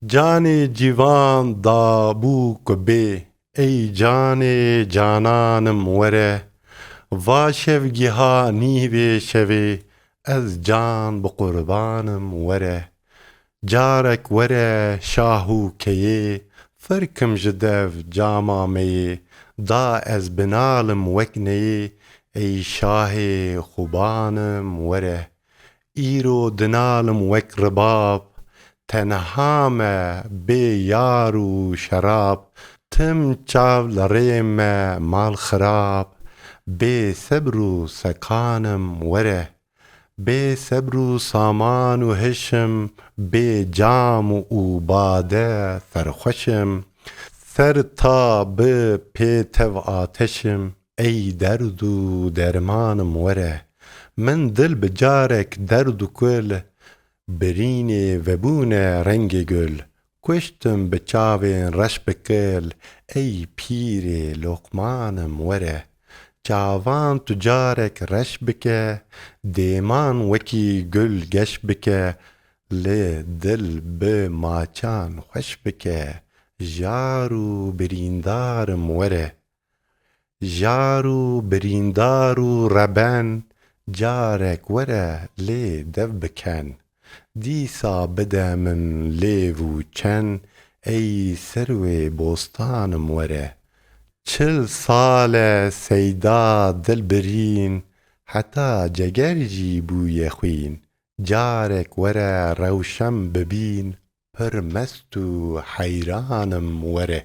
Canê cîvan dabû ku bê, ey canê cananim were, va şevgiha nîvê şevê, ez can bi qurbanim were. Carek were şah û keyê, firkim ji dev cama meyê, da ez binalim wek neyê, ey şahê xubanim were. Îro dinalim wek ribab, tenha me bê yar û şerab, tim çav li rê me mal xirab, bê sebr û sekanim were. Bê sebr û saman û hişim, bê cam û bade serxweşim, ser ta bi pê tev ateşim, ey derd û dermanim were. Min dil bi carek derd û kul, birînê vebûne rengê gul, kuştim bi çavên reş bi kil, ey pîrê lokmanim were. Çavan tu carek reş bike, dêman wekî gul geş bike, lê dil bi maçan xweş bike, jar û birîndarim were. Jar û birîndar û reben, carek were lê dev biken, dîsa bide min lêv û çen, ey serwê bostanim were. 40 sale seyda dilbirîn, heta ceger jî bûye xwîn, carek were rewşen bibîn, pir mest û heyranim were.